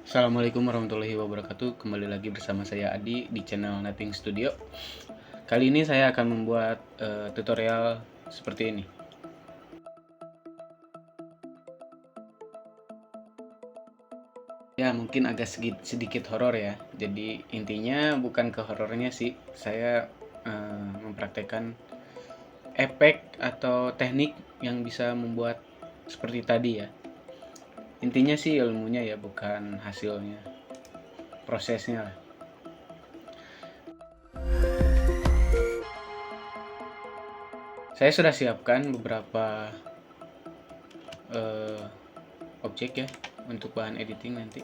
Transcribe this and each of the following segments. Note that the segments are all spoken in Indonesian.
Assalamualaikum warahmatullahi wabarakatuh. Kembali lagi bersama saya Adi di channel Napping Studio. Kali ini saya akan membuat tutorial seperti ini. Ya, mungkin agak sedikit horor ya. Jadi intinya bukan ke horornya sih. Saya mempraktekkan efek atau teknik yang bisa membuat seperti tadi ya. Intinya sih ilmunya ya, bukan hasilnya. Prosesnya lah. Saya sudah siapkan beberapa objek ya untuk bahan editing nanti.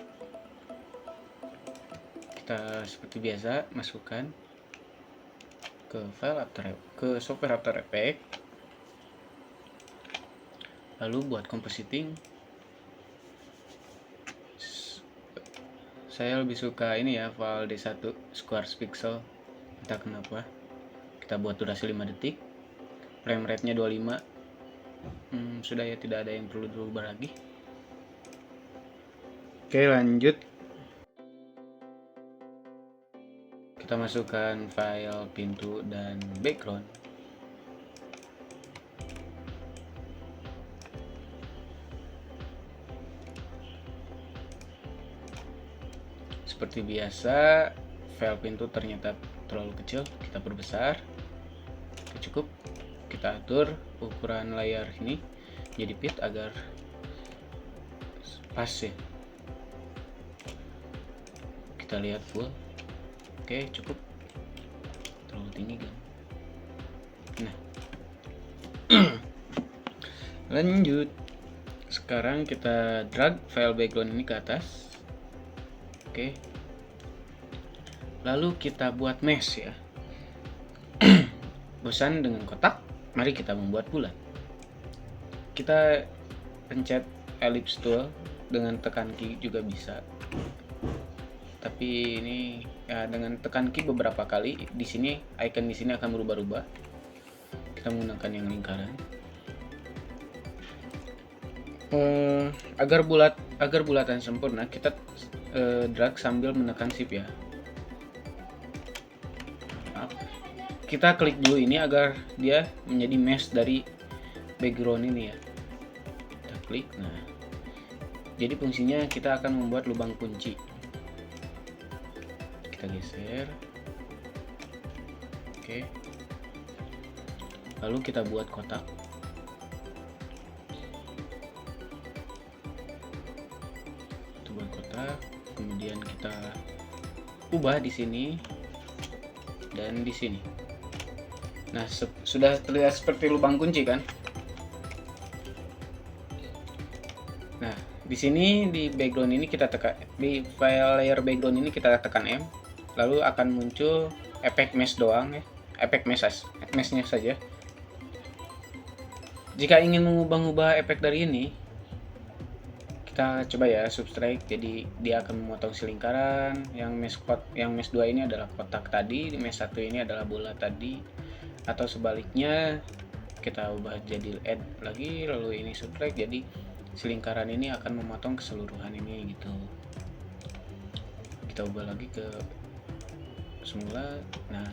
Kita seperti biasa masukkan ke file software After Effects, lalu buat compositing. Saya lebih suka ini ya, file D1 squares pixel, entah kenapa. Kita buat durasi 5 detik, frame rate nya 25. Sudah ya, tidak ada yang perlu dirubah lagi. Oke, lanjut. Kita masukkan file pintu dan background. Seperti biasa, file pintu ternyata terlalu kecil, kita perbesar. Cukup. Kita atur ukuran layar ini jadi fit agar pas ya. Kita lihat full. Oke, cukup. Terlalu tinggi kan. Nah. Lanjut. Sekarang kita drag file background ini ke atas. Oke. Lalu kita buat mesh ya. Bosan dengan kotak? Mari kita membuat bulat. Kita pencet ellipse tool dengan tekan key juga bisa. Tapi ini ya, dengan tekan key beberapa kali di sini icon di sini akan berubah-ubah. Kita menggunakan yang lingkaran. Agar bulatan sempurna, kita drag sambil menekan shift ya. Kita klik dulu ini agar dia menjadi mesh dari background ini ya. Kita klik. Nah, jadi fungsinya kita akan membuat lubang kunci. Kita geser. Oke. Lalu kita buat kotak. Kita buat kotak, kemudian kita ubah di sini dan di sini. Nah, sudah terlihat seperti lubang kunci kan? Nah, di sini di background ini kita tekan, di file layer background ini kita tekan M, lalu akan muncul efek mesh doang ya, efek meshnya saja. Jika ingin mengubah efek dari ini, kita coba ya subtract, jadi dia akan memotong si lingkaran. Yang mesh 2 ini adalah kotak tadi, mesh 1 ini adalah bola tadi. Atau sebaliknya, kita ubah jadi add lagi, lalu ini subtract, jadi si lingkaran ini akan memotong keseluruhan ini gitu. Kita ubah lagi ke semula. Nah,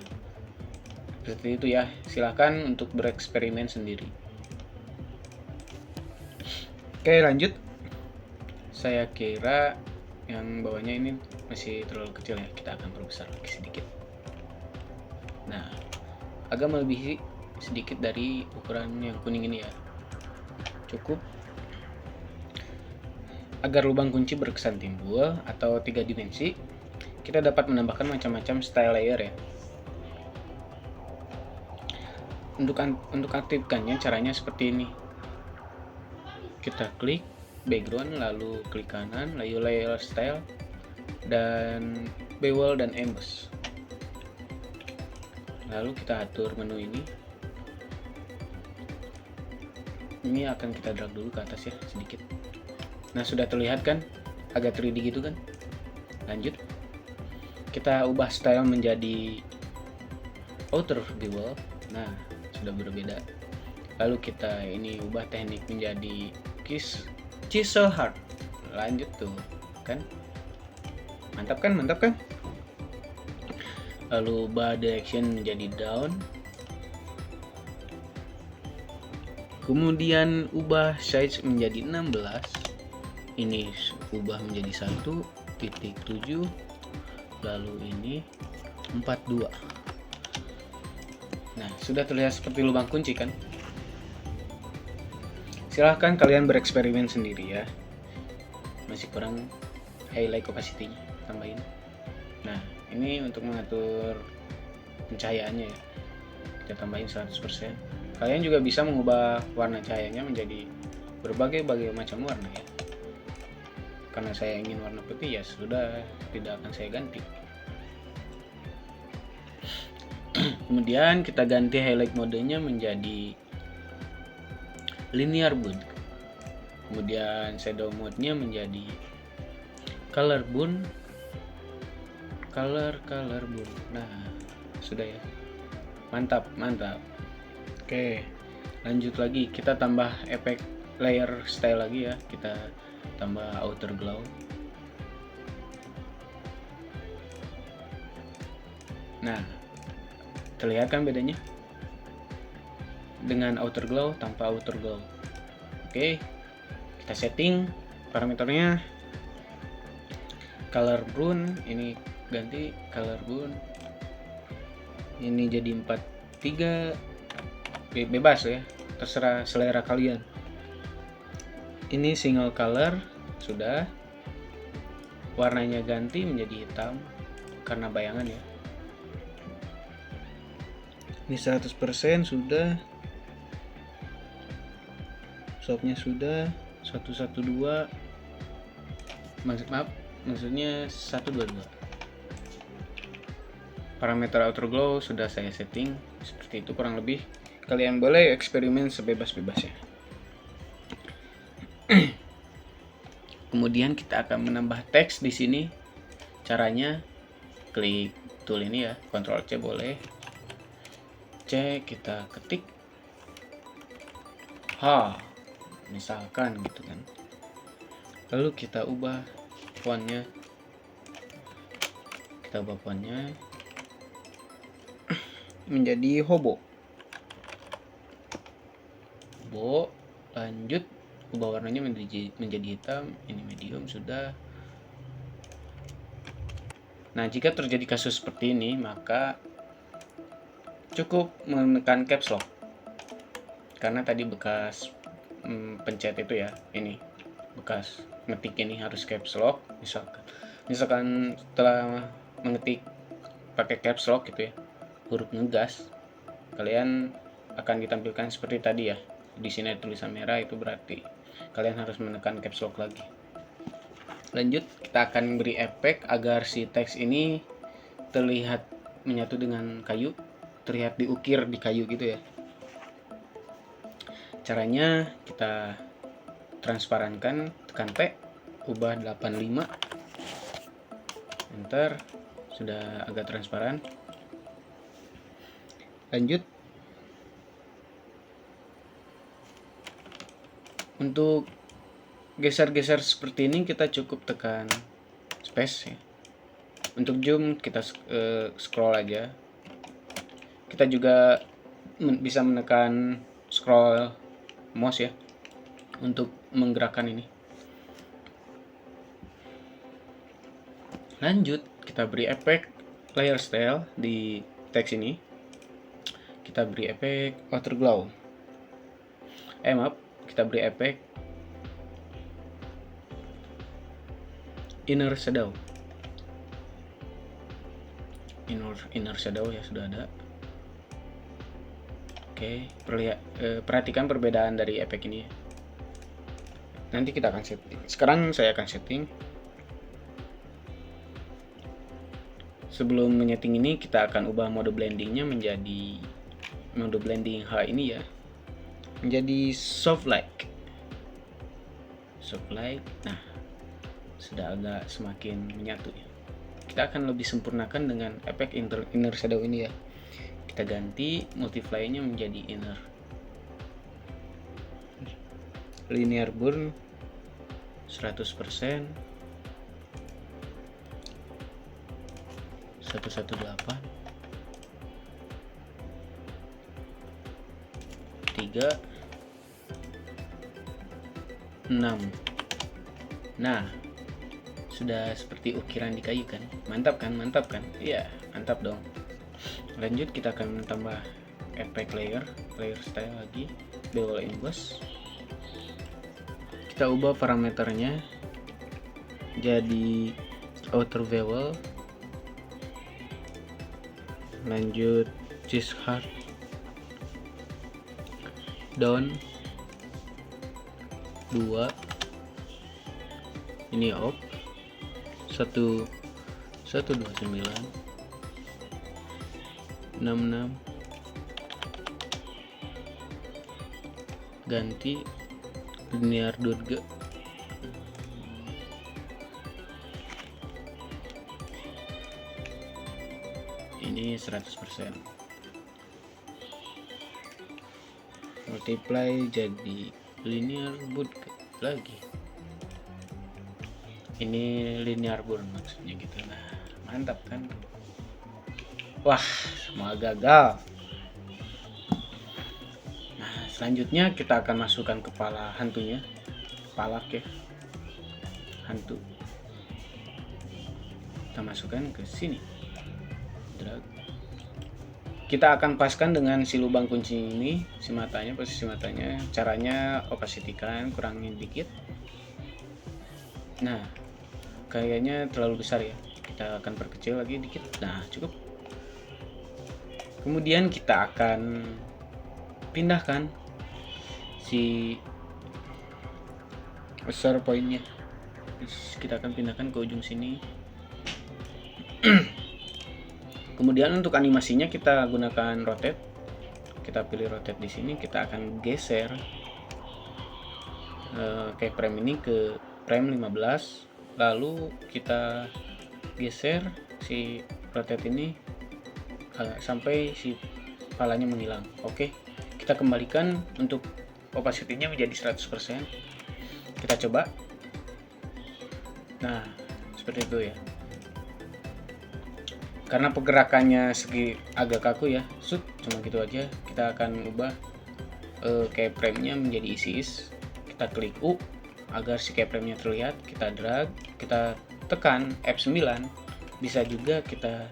seperti itu ya. Silakan untuk bereksperimen sendiri. Oke, lanjut. Saya kira yang bawahnya ini masih terlalu kecil ya, kita akan perbesar lagi sedikit. Nah, agak melebihi sedikit dari ukuran yang kuning ini ya. Cukup. Agar lubang kunci berkesan timbul atau 3 dimensi, kita dapat menambahkan macam-macam style layer ya. Untuk aktifkannya caranya seperti ini. Kita klik background, lalu klik kanan, lalu layer style, dan bevel dan emboss. Lalu kita atur menu ini. Ini akan kita drag dulu ke atas ya sedikit. Nah, sudah terlihat kan? Agak 3D gitu kan? Lanjut. Kita ubah style menjadi outer bevel. Nah, sudah berbeda. Lalu kita ini ubah teknik menjadi chisel hard. Lanjut tuh, kan? Mantap kan? Mantap kan? Lalu ubah direction menjadi down. Kemudian ubah size menjadi 16. Ini ubah menjadi 1.7. Lalu ini 42. Nah, sudah terlihat seperti lubang kunci kan? Silahkan kalian bereksperimen sendiri ya. Masih kurang highlight opacity-nya, tambahin. Nah, ini untuk mengatur pencahayaannya ya. Kita tambahin 100%. Kalian juga bisa mengubah warna cahayanya menjadi berbagai macam warna ya. Karena saya ingin warna putih ya sudah, tidak akan saya ganti. Kemudian kita ganti highlight modenya menjadi linear boon. Kemudian shadow mode-nya menjadi color boon. Color boon. Nah, sudah ya. Mantap. Oke, lanjut lagi, kita tambah efek layer style lagi ya. Kita tambah outer glow. Nah, terlihat kan bedanya dengan outer glow tanpa outer glow. Oke, kita setting parameternya. Color boon ini ganti color boon. Ini jadi 43. Bebas ya, terserah selera kalian. Ini single color sudah, warnanya ganti menjadi hitam karena bayangan ya. Ini 100% sudah, softnya sudah 112, maksudnya 122. Parameter outer glow sudah saya setting seperti itu kurang lebih. Kalian boleh eksperimen sebebas-bebasnya. Kemudian kita akan menambah teks di sini. Caranya klik tool ini ya, Ctrl C boleh. C kita ketik misalkan gitu kan. Lalu kita ubah fontnya. Menjadi hobo. Lanjut ubah warnanya menjadi hitam. Ini medium sudah. Nah, jika terjadi kasus seperti ini, maka cukup menekan caps lock. Karena tadi bekas pencet itu ya, ini bekas ngetik ini harus caps lock. Misalkan setelah mengetik pakai caps lock gitu ya, huruf ngegas, kalian akan ditampilkan seperti tadi ya. Di sini ada tulisan merah, itu berarti kalian harus menekan caps lock lagi. Lanjut, kita akan beri efek agar si teks ini terlihat menyatu dengan kayu, terlihat diukir di kayu gitu ya. Caranya kita transparankan, tekan T, ubah 85, enter, sudah agak transparan. Lanjut, untuk geser-geser seperti ini kita cukup tekan space ya. Untuk zoom kita scroll aja. Kita juga bisa menekan scroll mouse ya untuk menggerakkan ini. Lanjut, kita beri efek layer style di teks ini. Kita beri efek outer glow. Kita beri efek inner shadow. Inner shadow ya sudah ada. Oke, perhatikan perbedaan dari efek ini ya. Nanti kita akan setting. Sekarang saya akan setting. Sebelum menyeting ini, kita akan ubah mode blendingnya menjadi mode blending H ini ya, menjadi soft light. Nah, sudah agak semakin menyatu ya. Kita akan lebih sempurnakan dengan efek inner shadow ini ya. Kita ganti multiply-nya menjadi inner. Linear burn 100%. 118 3 6. Nah, sudah seperti ukiran di kayu kan? Mantap kan? Mantap kan? Iya, mantap dong. Lanjut kita akan tambah efek layer style lagi, bevel emboss. Kita ubah parameternya jadi outer bevel. Lanjut cheese hard down 2, ini off 129 66, ganti linear dot-G. Ini 100%. Multiply jadi linear boot lagi. Ini linear burn maksudnya gitu. Nah, mantap kan? Wah, semua gagal. Nah, selanjutnya kita akan masukkan kepala hantunya. Kepala ya. Hantu. Kita masukkan ke sini. Drag. Kita akan paskan dengan si lubang kunci ini, si matanya, posisi matanya. Caranya opacity-kan, kurangin dikit. Nah, kayaknya terlalu besar ya. Kita akan perkecil lagi dikit. Nah, cukup. Kemudian kita akan pindahkan si besar poinnya. Kita akan pindahkan ke ujung sini. Kemudian untuk animasinya kita gunakan rotate. Kita pilih rotate di sini. Kita akan geser keyframe ini ke frame 15. Lalu kita geser si rotate ini sampai si kepalanya menghilang. Oke, kita kembalikan untuk opacity-nya menjadi 100%. Kita coba. Nah, seperti itu ya. Karena pergerakannya segi agak kaku ya, cuma gitu aja. Kita akan ubah keyframe-nya menjadi easy-ease. Kita klik U agar si keyframe-nya terlihat. Kita drag, kita tekan F9. Bisa juga kita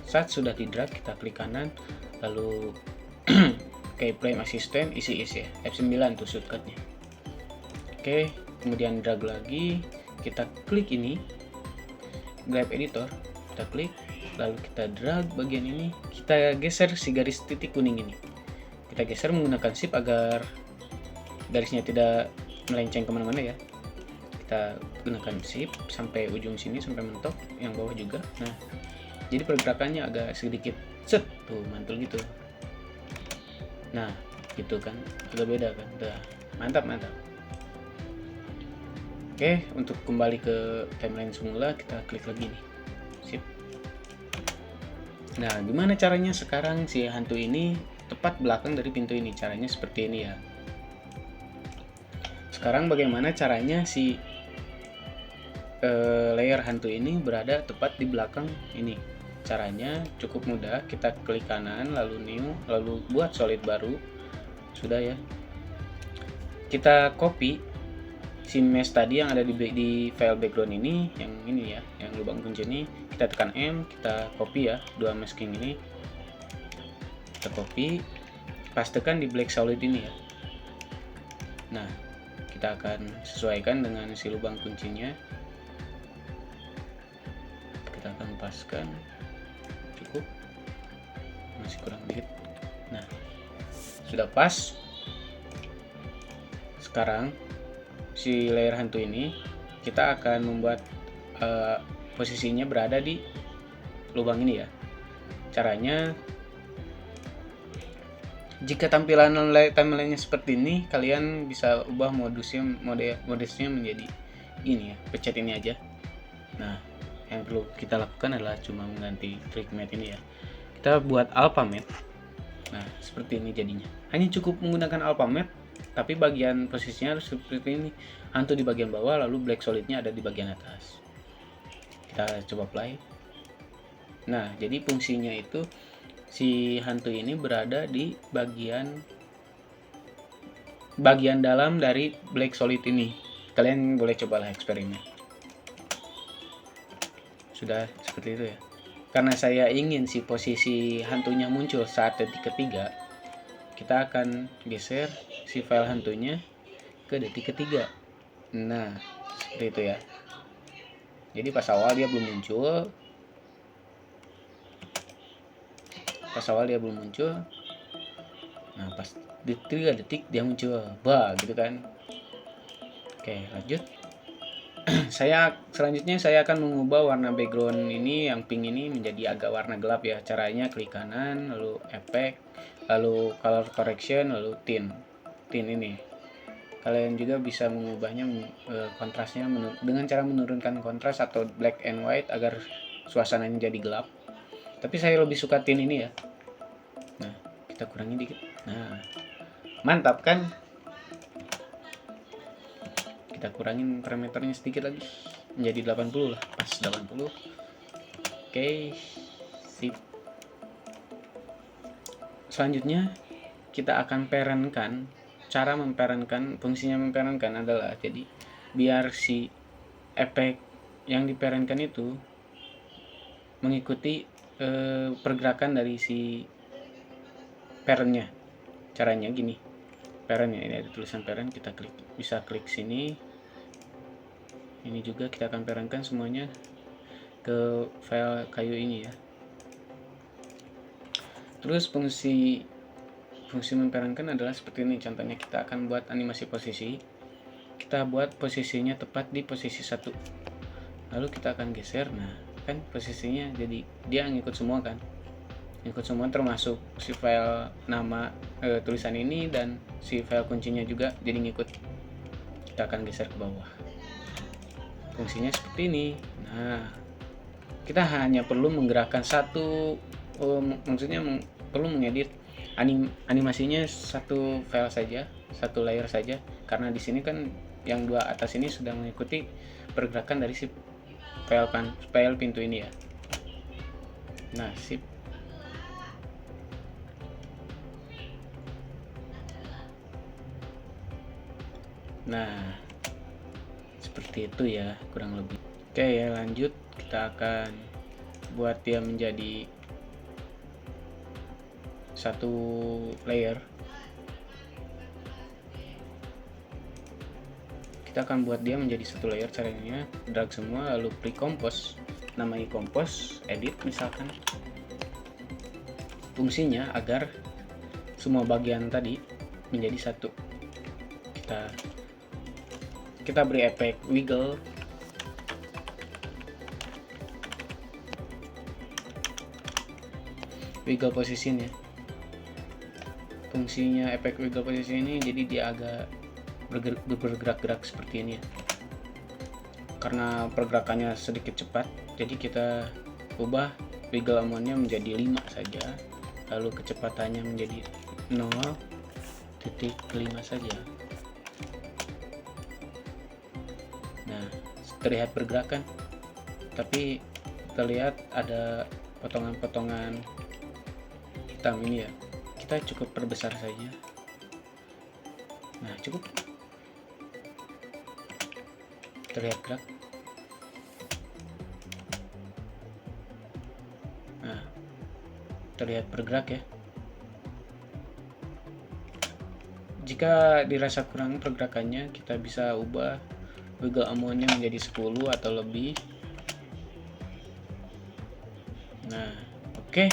saat sudah di drag, kita klik kanan, lalu keyframe assistant easy-ease ya, F9 tuh shortcutnya. Oke, kemudian drag lagi, kita klik ini, grab editor, kita klik. Lalu kita drag bagian ini, kita geser si garis titik kuning ini. Kita geser menggunakan shift agar garisnya tidak melenceng kemana-mana ya. Kita gunakan shift sampai ujung sini, sampai mentok, yang bawah juga. Nah, jadi pergerakannya agak sedikit tuh mantul gitu. Nah, gitu kan, agak beda kan. Udah, mantap. Oke, untuk kembali ke timeline semula, kita klik lagi nih, shift. Nah, gimana caranya sekarang si hantu ini tepat belakang dari pintu ini? Caranya seperti ini ya. Sekarang bagaimana caranya si layer hantu ini berada tepat di belakang ini? Caranya cukup mudah. Kita klik kanan, lalu new, lalu buat solid baru. Sudah ya. Kita copy si mesh tadi yang ada di file background ini, yang ini ya, yang lubang kunci ini. Kita tekan M, kita copy ya, dua masking ini. Kita copy, pastekan di black solid ini ya. Nah, kita akan sesuaikan dengan si lubang kuncinya. Kita akan paskan, cukup, masih kurang dikit. Nah, sudah pas. Sekarang si layer hantu ini kita akan membuat posisinya berada di lubang ini ya. Caranya, jika tampilan timeline-nya seperti ini, kalian bisa ubah modusnya menjadi ini ya, pencet ini aja. Nah, yang perlu kita lakukan adalah cuma mengganti trick matte ini ya. Kita buat alpha matte. Nah, seperti ini jadinya. Hanya cukup menggunakan alpha matte, tapi bagian posisinya harus seperti ini. Hantu di bagian bawah, lalu black solidnya ada di bagian atas. Kita coba play. Nah, jadi fungsinya itu si hantu ini berada di bagian dalam dari black solid ini. Kalian boleh cobalah eksperimen. Sudah seperti itu ya. Karena saya ingin si posisi hantunya muncul saat detik ketiga, kita akan geser si file hantunya ke detik ketiga. Nah, seperti itu ya. Jadi pas awal dia belum muncul. Nah, pas di 3 detik dia muncul. Bah, gitu kan. Oke, lanjut. Selanjutnya saya akan mengubah warna background ini yang pink ini menjadi agak warna gelap ya. Caranya klik kanan, lalu efek, lalu color correction, lalu tint ini. Kalian juga bisa mengubahnya kontrasnya dengan cara menurunkan kontras atau black and white agar suasananya jadi gelap. Tapi saya lebih suka tint ini ya. Nah, kita kurangi dikit. Nah, mantap kan? Kita kurangin parameternya sedikit lagi menjadi 80 lah, pas 80. Oke, sip. Selanjutnya kita akan parentkan. Cara memparentkan, fungsinya memparentkan adalah jadi biar si efek yang diparentkan itu mengikuti pergerakan dari si parentnya. Caranya gini, parentnya ini ada tulisan parent, kita bisa klik sini. Ini juga kita akan parentkan semuanya ke file kayu ini ya. Terus fungsi memparentkan adalah seperti ini. Contohnya kita akan buat animasi posisi. Kita buat posisinya tepat di posisi 1. Lalu kita akan geser. Nah, kan posisinya jadi dia ngikut semua kan. Ngikut semua termasuk si file nama tulisan ini dan si file kuncinya juga jadi ngikut. Kita akan geser ke bawah. Fungsinya seperti ini. Nah, kita hanya perlu menggerakkan maksudnya perlu mengedit animasinya satu file saja, satu layer saja, karena di sini kan yang dua atas ini sudah mengikuti pergerakan dari si file pintu ini ya. Nah, sip. Nah, seperti itu ya kurang lebih. Oke ya, lanjut kita akan buat dia menjadi satu layer. Kita akan buat dia menjadi satu layer. Caranya drag semua lalu pre-compose, namai compose, edit misalkan. Fungsinya agar semua bagian tadi menjadi satu. Kita beri efek wiggle. Wiggle position ya. Fungsinya efek wiggle position ini jadi dia agak bergerak-gerak seperti ini ya. Karena pergerakannya sedikit cepat, jadi kita ubah wiggle amount-nya menjadi 5 saja, lalu kecepatannya menjadi 0.5 saja. Nah, terlihat bergerakan, tapi terlihat ada potongan-potongan hitam ini ya. Kita cukup perbesar saja. Nah, cukup. Terlihat gerak. Nah, terlihat bergerak ya. Jika dirasa kurang pergerakannya, kita bisa ubah wiggle amount-nya menjadi 10 atau lebih. Nah, oke.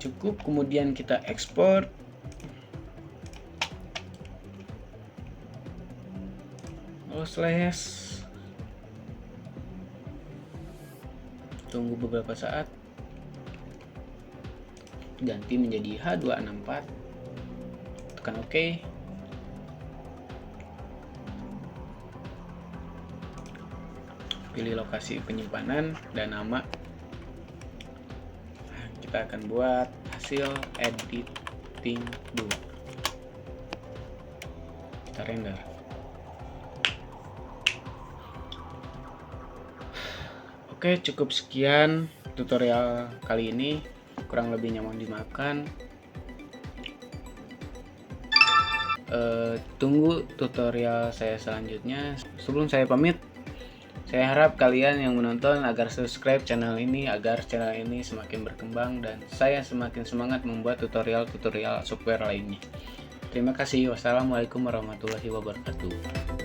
Cukup, kemudian kita ekspor. Tunggu beberapa saat, ganti menjadi H264, tekan OK. Pilih lokasi penyimpanan dan nama. Kita akan buat hasil editing dulu. Kita render. Oke, cukup sekian. tutorial kali ini, kurang lebihnya mohon dimaafkan. Tunggu tutorial saya selanjutnya. Sebelum saya pamit, saya harap kalian yang menonton agar subscribe channel ini agar channel ini semakin berkembang dan saya semakin semangat membuat tutorial-tutorial software lainnya. Terima kasih. Wassalamualaikum warahmatullahi wabarakatuh.